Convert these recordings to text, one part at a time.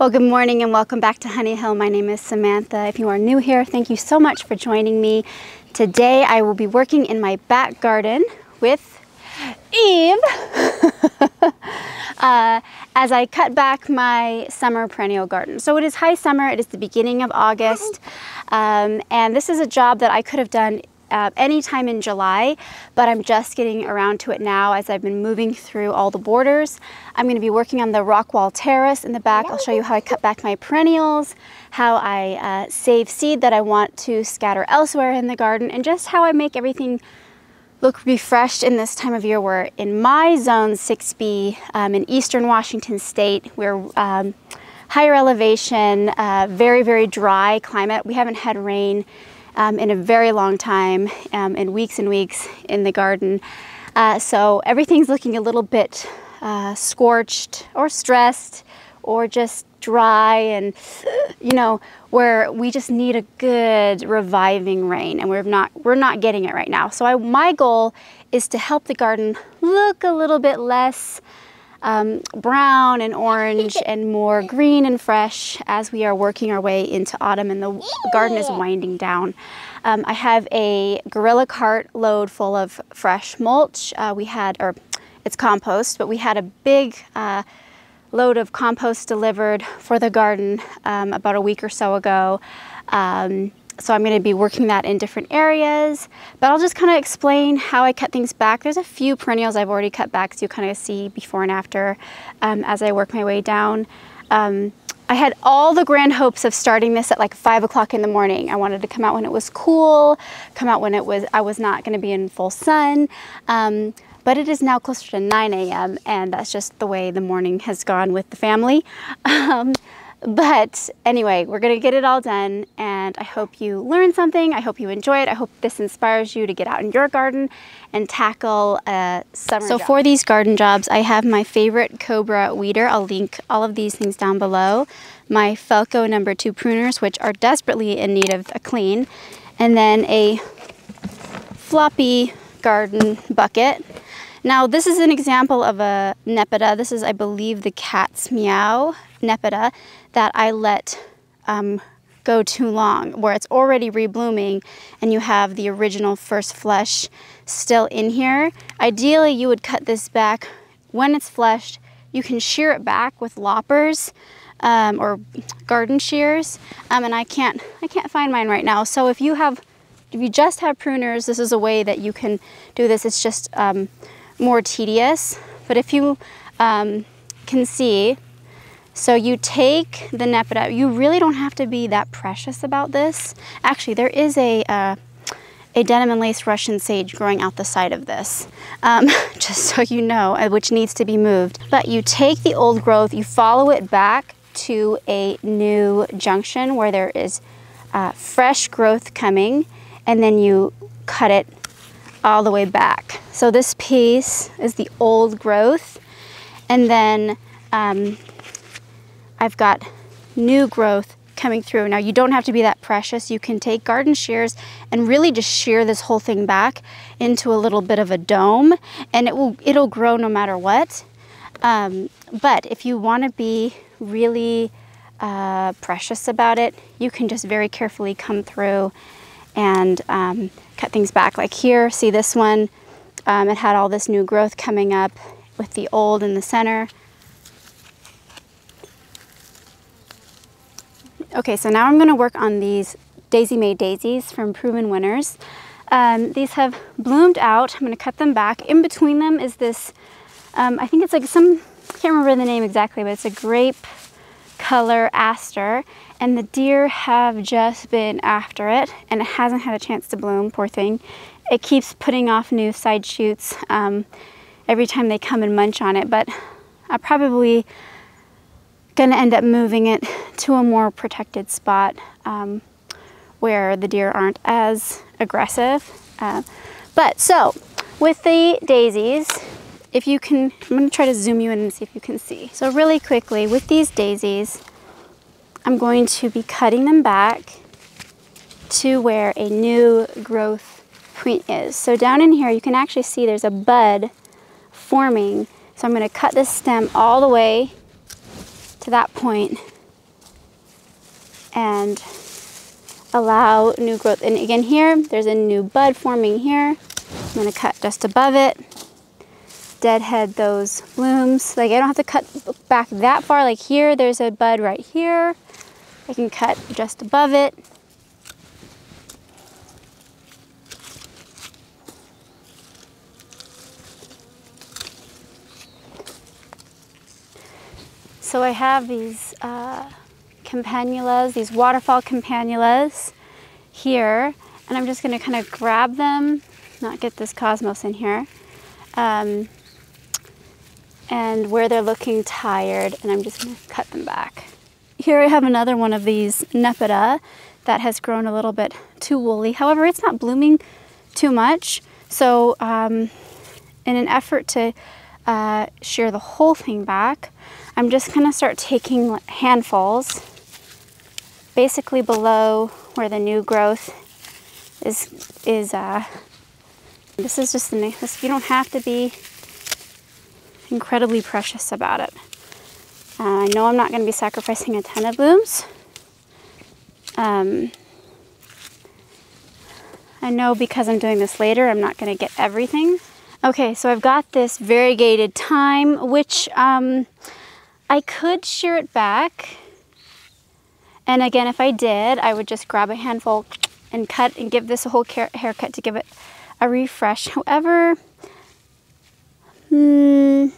Well, good morning and welcome back to Honey Hill. My name is Samantha. If you are new here, thank you so much for joining me. Today I will be working in my back garden with Eve as I cut back my summer perennial garden. So it is high summer, it is the beginning of August, and this is a job that I could have done anytime in July, but I'm just getting around to it now as I've been moving through all the borders. I'm going to be working on the rock wall terrace in the back. I'll show you how I cut back my perennials, how I save seed that I want to scatter elsewhere in the garden, and just how I make everything look refreshed in this time of year. We're in my zone 6B in eastern Washington state. We're higher elevation, very, very dry climate. We haven't had rain in a very long time, in weeks and weeks in the garden. So everything's looking a little bit scorched or stressed or just dry, and you know, where we just need a good reviving rain, and we're not getting it right now. So my goal is to help the garden look a little bit less brown and orange and more green and fresh as we are working our way into autumn and the garden is winding down. I have a Gorilla cart load full of fresh mulch. It's compost, but we had a big load of compost delivered for the garden about a week or so ago. So I'm going to be working that in different areas, but I'll just kind of explain how I cut things back. There's a few perennials I've already cut back, so you kind of see before and after as I work my way down. I had all the grand hopes of starting this at like 5 o'clock in the morning. I wanted to come out when it was cool, come out when I was not going to be in full sun. But it is now closer to 9 a.m. and that's just the way the morning has gone with the family. But anyway, we're gonna get it all done, and I hope you learn something. I hope you enjoy it. I hope this inspires you to get out in your garden and tackle a summer job. So for these garden jobs, I have my favorite Cobra weeder. I'll link all of these things down below. My Felco No. 2 pruners, which are desperately in need of a clean, and then a floppy garden bucket. Now this is an example of a Nepeta. This is, I believe, the Cat's Meow Nepeta that I let go too long, where it's already reblooming and you have the original first flush still in here. Ideally, you would cut this back when it's flushed. You can shear it back with loppers or garden shears, and I can't find mine right now. So if you just have pruners, this is a way that you can do this. It's just more tedious, but if you can see, so you take the Nepeta. You really don't have to be that precious about this. Actually, there is a denim and lace Russian sage growing out the side of this, just so you know, which needs to be moved. But you take the old growth, you follow it back to a new junction where there is fresh growth coming, and then you cut it all the way back. So this piece is the old growth, and then I've got new growth coming through. Now you don't have to be that precious. You can take garden shears and really just shear this whole thing back into a little bit of a dome, and it'll grow no matter what. But if you want to be really precious about it, you can just very carefully come through and cut things back. Like here, see this one, it had all this new growth coming up with the old in the center. Okay, so now I'm going to work on these Daisy May daisies from Proven Winners. These have bloomed out. I'm going to cut them back. In between them is this, I think it's like I can't remember the name exactly, but it's a grape color aster, and the deer have just been after it, and it hasn't had a chance to bloom, poor thing. It keeps putting off new side shoots every time they come and munch on it, but I'm probably gonna end up moving it to a more protected spot where the deer aren't as aggressive. But so with the daisies, if you can, I'm going to try to zoom you in and see if you can see. So really quickly, with these daisies, I'm going to be cutting them back to where a new growth point is. So down in here, you can actually see there's a bud forming. So I'm going to cut this stem all the way to that point and allow new growth. And again here, there's a new bud forming here. I'm gonna cut just above it, deadhead those blooms. Like I don't have to cut back that far. Like here, there's a bud right here. I can cut just above it. So I have these campanulas, these waterfall campanulas here, and I'm just gonna kind of grab them, not get this cosmos in here, and where they're looking tired, and I'm just gonna cut them back. Here I have another one of these Nepeta that has grown a little bit too woolly. However, it's not blooming too much. So in an effort to shear the whole thing back, I'm just gonna start taking handfuls basically below where the new growth is. This is just you don't have to be incredibly precious about it. I know I'm not gonna be sacrificing a ton of blooms. I know because I'm doing this later, I'm not gonna get everything. Okay, so I've got this variegated thyme, which I could shear it back. And again, if I did, I would just grab a handful and cut and give this a whole haircut to give it a refresh. However, maybe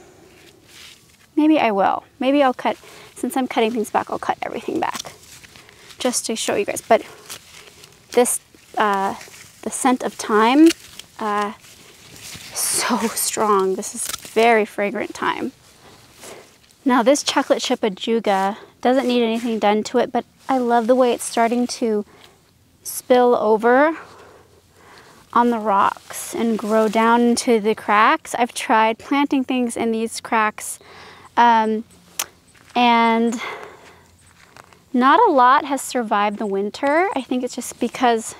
I will. Maybe I'll cut, since I'm cutting things back, I'll cut everything back just to show you guys. But this, the scent of thyme, so strong. This is very fragrant thyme. Now this chocolate chip ajuga doesn't need anything done to it, but I love the way it's starting to spill over on the rocks and grow down into the cracks. I've tried planting things in these cracks and not a lot has survived the winter. I think it's just because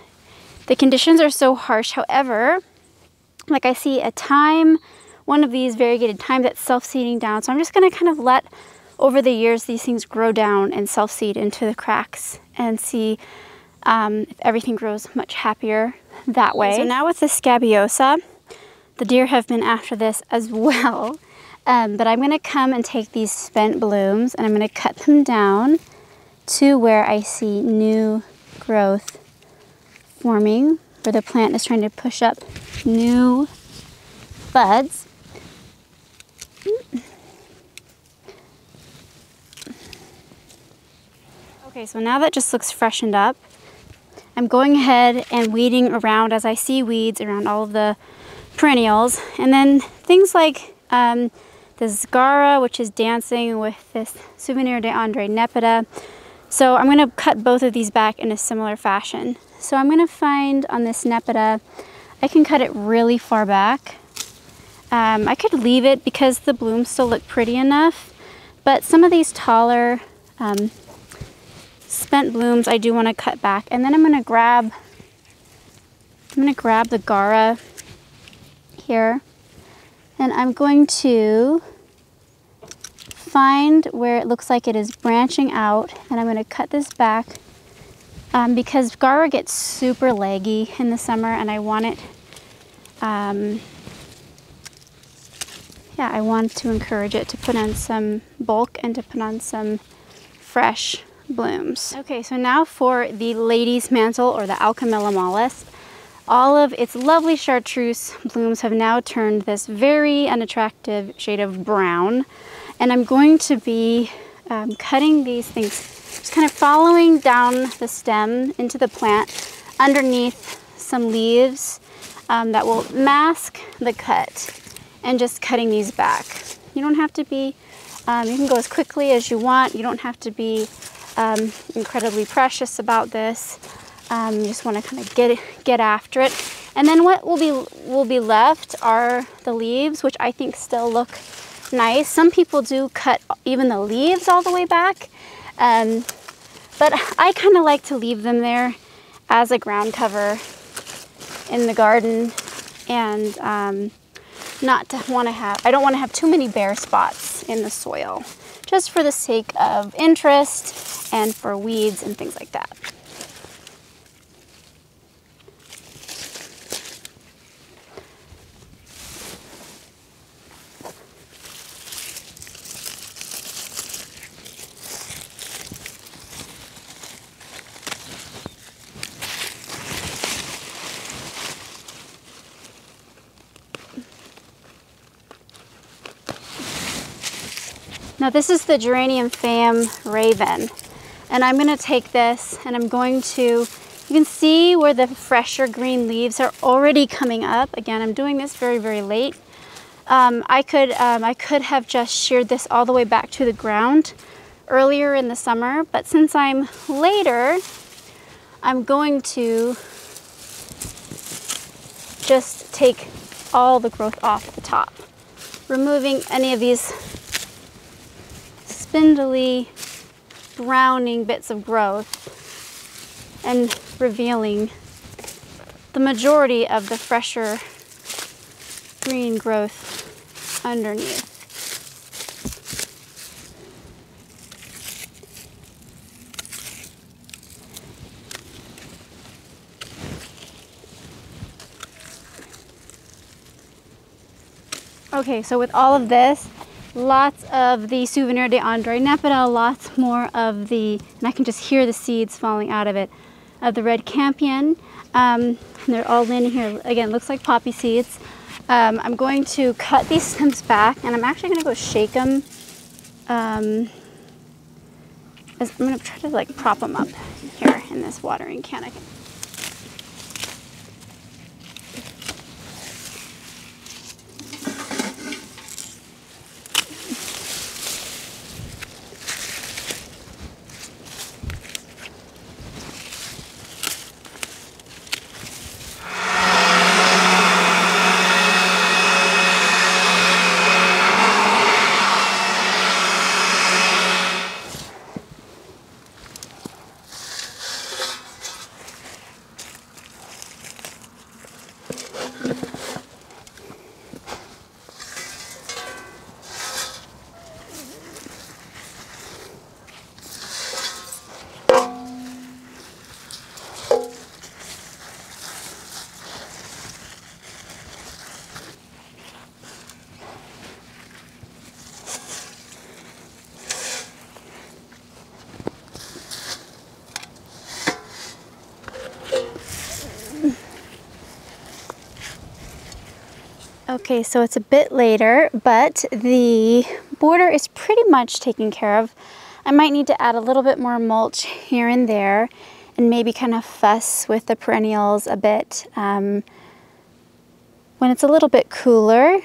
the conditions are so harsh. However, like I see a thyme, one of these variegated thyme that's self-seeding down. So I'm just gonna kind of let, over the years, these things grow down and self-seed into the cracks and see if everything grows much happier that way. So now with the Scabiosa, the deer have been after this as well. But I'm gonna come and take these spent blooms and I'm gonna cut them down to where I see new growth forming, where the plant is trying to push up new buds. Okay, so now that just looks freshened up, I'm going ahead and weeding around as I see weeds around all of the perennials. And then things like this Gara, which is dancing with this Souvenir de Andre Nepeta. So I'm gonna cut both of these back in a similar fashion. So I'm gonna find on this Nepeta, I can cut it really far back. I could leave it because the blooms still look pretty enough, but some of these taller spent blooms I do want to cut back. And then I'm gonna grab the Gara here, and I'm going to find where it looks like it is branching out, and I'm gonna cut this back because Gara gets super leggy in the summer, and I want it yeah, I want to encourage it to put on some bulk and to put on some fresh blooms. Okay, so now for the lady's mantle, or the Alchemilla mollis. All of its lovely chartreuse blooms have now turned this very unattractive shade of brown. And I'm going to be cutting these things, just kind of following down the stem into the plant underneath some leaves that will mask the cut, and just cutting these back. You don't have to be, you can go as quickly as you want. You don't have to be incredibly precious about this. You just want to kind of get after it. And then what will be left are the leaves, which I think still look nice. Some people do cut even the leaves all the way back, but I kind of like to leave them there as a ground cover in the garden, and I don't want to have too many bare spots in the soil, just for the sake of interest and for weeds and things like that. Now this is the Geranium Fam Raven, and I'm going to take this and I'm going to, you can see where the fresher green leaves are already coming up. Again, I'm doing this very, very late. I could have just sheared this all the way back to the ground earlier in the summer, but since I'm later, I'm going to just take all the growth off the top, removing any of these spindly, browning bits of growth and revealing the majority of the fresher green growth underneath. Okay, so with all of this, lots of the Souvenir d'André Nepeta, lots more of the, and I can just hear the seeds falling out of it, of the red campion. And they're all in here. Again, looks like poppy seeds. I'm going to cut these stems back, and I'm actually going to go shake them. I'm going to try to like prop them up here in this watering can. Okay, so it's a bit later, but the border is pretty much taken care of. I might need to add a little bit more mulch here and there, and maybe kind of fuss with the perennials a bit when it's a little bit cooler,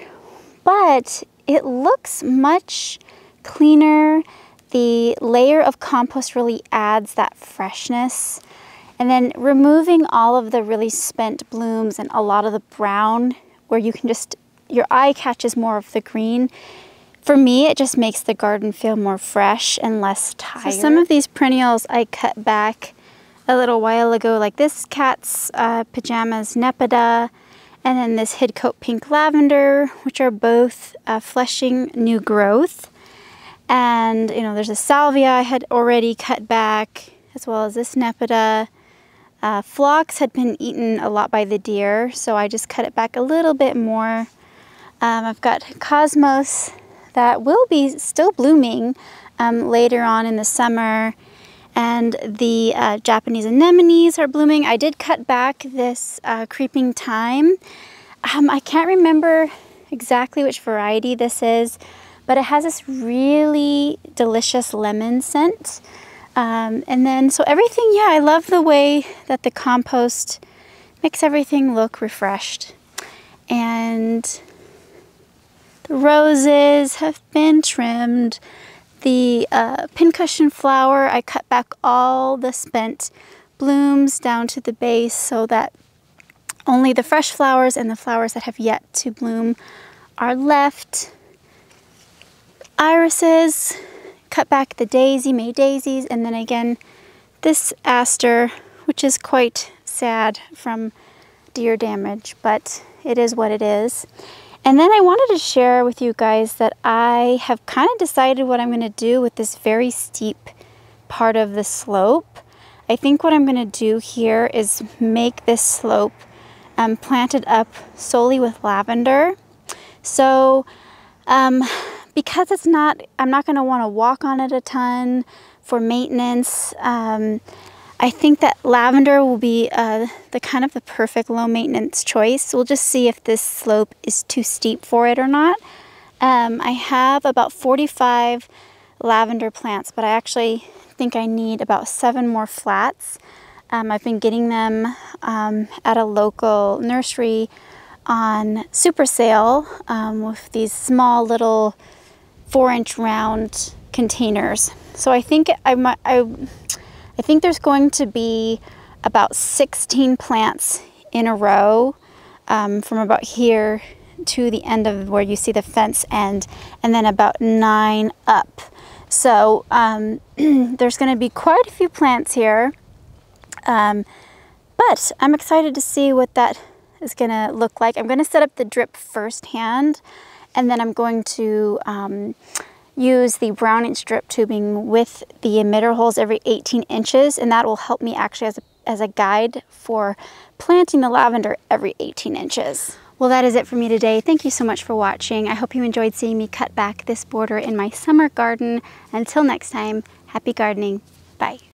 but it looks much cleaner. The layer of compost really adds that freshness. And then removing all of the really spent blooms and a lot of the brown, where you can just, your eye catches more of the green. For me, it just makes the garden feel more fresh and less tired. So some of these perennials I cut back a little while ago, like this Cat's Pajamas Nepeta, and then this Hidcote Pink Lavender, which are both fleshing new growth. And, you know, there's a Salvia I had already cut back, as well as this Nepeta. Phlox had been eaten a lot by the deer, so I just cut it back a little bit more. I've got Cosmos that will be still blooming later on in the summer, and the Japanese anemones are blooming. I did cut back this Creeping Thyme. I can't remember exactly which variety this is, but it has this really delicious lemon scent. And then, so everything, yeah, I love the way that the compost makes everything look refreshed. And the roses have been trimmed. The pincushion flower, I cut back all the spent blooms down to the base so that only the fresh flowers and the flowers that have yet to bloom are left. Irises, cut back the daisy, May daisies, and then again this aster, which is quite sad from deer damage, but it is what it is. And then I wanted to share with you guys that I have kind of decided what I'm going to do with this very steep part of the slope. I think what I'm going to do here is make this slope planted up solely with lavender. So because it's not, I'm not going to want to walk on it a ton for maintenance. I think that lavender will be the kind of the perfect low maintenance choice. We'll just see if this slope is too steep for it or not. I have about 45 lavender plants, but I actually think I need about 7 more flats. I've been getting them at a local nursery on super sale with these small little 4-inch round containers. So I think I think there's going to be about 16 plants in a row from about here to the end of where you see the fence end, and then about 9 up. So there's going to be quite a few plants here, but I'm excited to see what that is going to look like. I'm going to set up the drip firsthand, and then I'm going to use the brown-inch drip tubing with the emitter holes every 18 inches, and that will help me actually as a guide for planting the lavender every 18 inches. Well, that is it for me today. Thank you so much for watching. I hope you enjoyed seeing me cut back this border in my summer garden. Until next time, happy gardening. Bye.